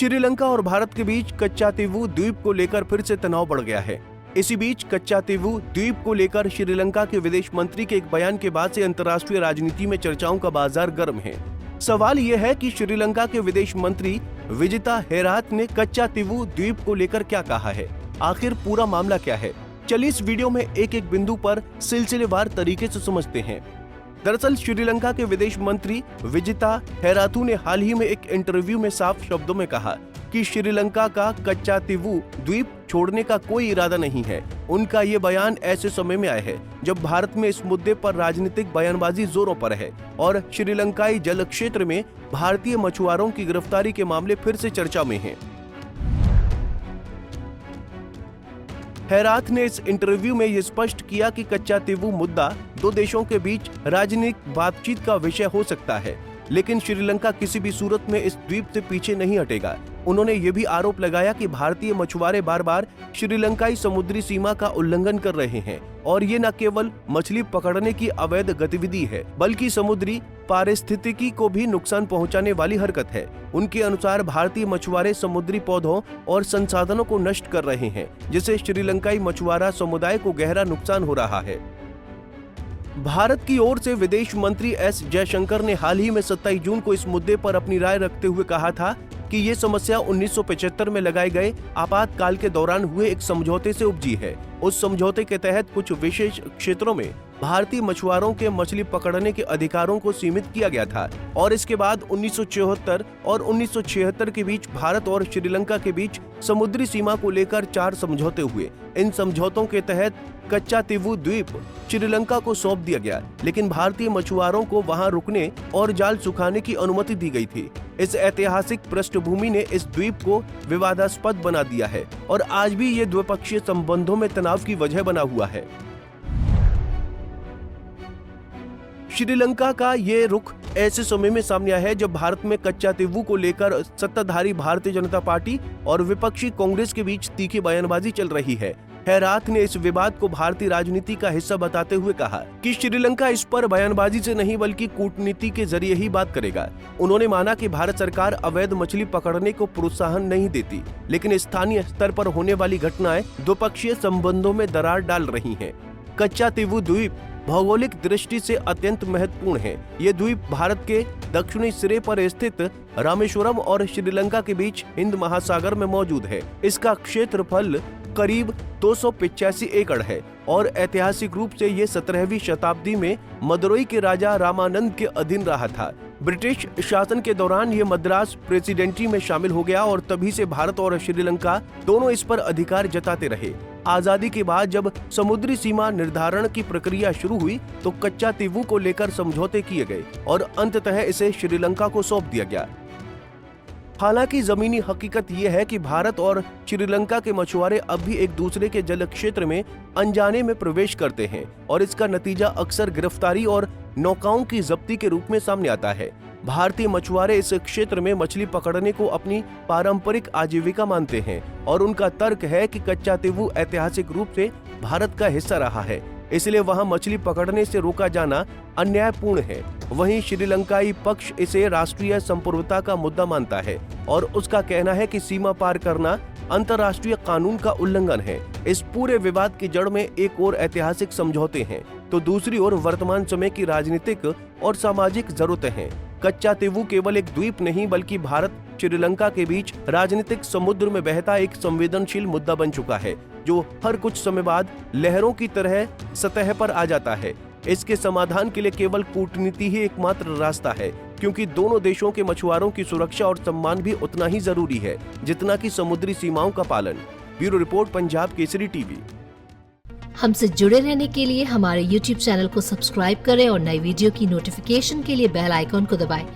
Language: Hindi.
श्रीलंका और भारत के बीच कच्चातीवू द्वीप को लेकर फिर से तनाव बढ़ गया है। इसी बीच कच्चातीवू द्वीप को लेकर श्रीलंका के विदेश मंत्री के एक बयान के बाद से अंतर्राष्ट्रीय राजनीति में चर्चाओं का बाजार गर्म है। सवाल यह है कि श्रीलंका के विदेश मंत्री विजिता हेराथ ने कच्चातीवू द्वीप को लेकर क्या कहा है, आखिर पूरा मामला क्या है। चलिए इस वीडियो में एक एक बिंदु पर सिलसिलेवार तरीके से समझते हैं। दरअसल श्रीलंका के विदेश मंत्री विजिता हेराथू ने हाल ही में एक इंटरव्यू में साफ शब्दों में कहा कि श्रीलंका का कच्चातीवू द्वीप छोड़ने का कोई इरादा नहीं है। उनका ये बयान ऐसे समय में आया है जब भारत में इस मुद्दे पर राजनीतिक बयानबाजी जोरों पर है और श्रीलंकाई जल क्षेत्र में भारतीय मछुआरों की गिरफ्तारी के मामले फिर से चर्चा में हैं। हेराथ ने इस इंटरव्यू में ये स्पष्ट किया कि कच्चातीवू मुद्दा दो देशों के बीच राजनीतिक बातचीत का विषय हो सकता है, लेकिन श्रीलंका किसी भी सूरत में इस द्वीप से पीछे नहीं हटेगा। उन्होंने ये भी आरोप लगाया कि भारतीय मछुआरे बार बार श्रीलंकाई समुद्री सीमा का उल्लंघन कर रहे हैं और ये न केवल मछली पकड़ने की अवैध गतिविधि है बल्कि समुद्री पारिस्थितिकी को भी नुकसान पहुंचाने वाली हरकत है। उनके अनुसार भारतीय मछुआरे समुद्री पौधों और संसाधनों को नष्ट कर रहे हैं, जिससे श्रीलंकाई मछुआरा समुदाय को गहरा नुकसान हो रहा है। भारत की ओर से विदेश मंत्री एस जयशंकर ने हाल ही में 27 जून को इस मुद्दे पर अपनी राय रखते हुए कहा था कि ये समस्या 1975 में लगाए गए आपातकाल के दौरान हुए एक समझौते से उपजी है। उस समझौते के तहत कुछ विशेष क्षेत्रों में भारतीय मछुआरों के मछली पकड़ने के अधिकारों को सीमित किया गया था और इसके बाद 1974 और 1976 के बीच भारत और श्रीलंका के बीच समुद्री सीमा को लेकर 4 समझौते हुए। इन समझौतों के तहत कच्चातीवू द्वीप श्रीलंका को सौंप दिया गया, लेकिन भारतीय मछुआरों को वहां रुकने और जाल सुखाने की अनुमति दी गई थी। इस ऐतिहासिक पृष्ठभूमि ने इस द्वीप को विवादास्पद बना दिया है और आज भी ये द्विपक्षीय संबंधों में तनाव की वजह बना हुआ है। श्रीलंका का ये रुख ऐसे समय में सामने आया है जब भारत में कच्चातीवू को लेकर सत्ताधारी भारतीय जनता पार्टी और विपक्षी कांग्रेस के बीच तीखी बयानबाजी चल रही है। हेराथ ने इस विवाद को भारतीय राजनीति का हिस्सा बताते हुए कहा कि श्रीलंका इस पर बयानबाजी से नहीं बल्कि कूटनीति के जरिए ही बात करेगा। उन्होंने माना कि भारत सरकार अवैध मछली पकड़ने को प्रोत्साहन नहीं देती, लेकिन स्थानीय स्तर पर होने वाली घटनाएं द्विपक्षीय संबंधों में दरार डाल रही हैं। कच्चातीवू द्वीप भौगोलिक दृष्टि से अत्यंत महत्वपूर्ण है। ये द्वीप भारत के दक्षिणी सिरे पर स्थित रामेश्वरम और श्रीलंका के बीच हिंद महासागर में मौजूद है। इसका क्षेत्रफल करीब 285 एकड़ है और ऐतिहासिक रूप से ये 17वीं शताब्दी में मदुरई के राजा रामानंद के अधीन रहा था। ब्रिटिश शासन के दौरान ये मद्रास प्रेसिडेंसी में शामिल हो गया और तभी से भारत और श्रीलंका दोनों इस पर अधिकार जताते रहे। आजादी के बाद जब समुद्री सीमा निर्धारण की प्रक्रिया शुरू हुई तो कच्चातीवू को लेकर समझौते किए गए और अंततः इसे श्रीलंका को सौंप दिया गया। हालांकि जमीनी हकीकत यह है कि भारत और श्रीलंका के मछुआरे अब भी एक दूसरे के जल क्षेत्र में अनजाने में प्रवेश करते हैं और इसका नतीजा अक्सर गिरफ्तारी और नौकाओं की जब्ती के रूप में सामने आता है। भारतीय मछुआरे इस क्षेत्र में मछली पकड़ने को अपनी पारंपरिक आजीविका मानते हैं और उनका तर्क है कि कच्चातीवू ऐतिहासिक रूप से भारत का हिस्सा रहा है, इसलिए वहां मछली पकड़ने से रोका जाना अन्यायपूर्ण है। वहीं श्रीलंकाई पक्ष इसे राष्ट्रीय संप्रभुता का मुद्दा मानता है और उसका कहना है कि सीमा पार करना अंतर्राष्ट्रीय कानून का उल्लंघन है। इस पूरे विवाद की जड़ में एक और ऐतिहासिक समझौते हैं तो दूसरी ओर वर्तमान समय की राजनीतिक और सामाजिक जरूरतें हैं। कच्चातीवू केवल एक द्वीप नहीं बल्कि भारत श्रीलंका के बीच राजनीतिक समुद्र में बहता एक संवेदनशील मुद्दा बन चुका है, जो हर कुछ समय बाद लहरों की तरह सतह पर आ जाता है। इसके समाधान के लिए केवल कूटनीति ही एकमात्र रास्ता है, क्योंकि दोनों देशों के मछुआरों की सुरक्षा और सम्मान भी उतना ही जरूरी है जितना कि समुद्री सीमाओं का पालन। Bureau report, Punjab Kesari TV. हमसे जुड़े रहने के लिए हमारे YouTube चैनल को सब्सक्राइब करें और नई वीडियो की नोटिफिकेशन के लिए बेल आइकॉन को दबाएं।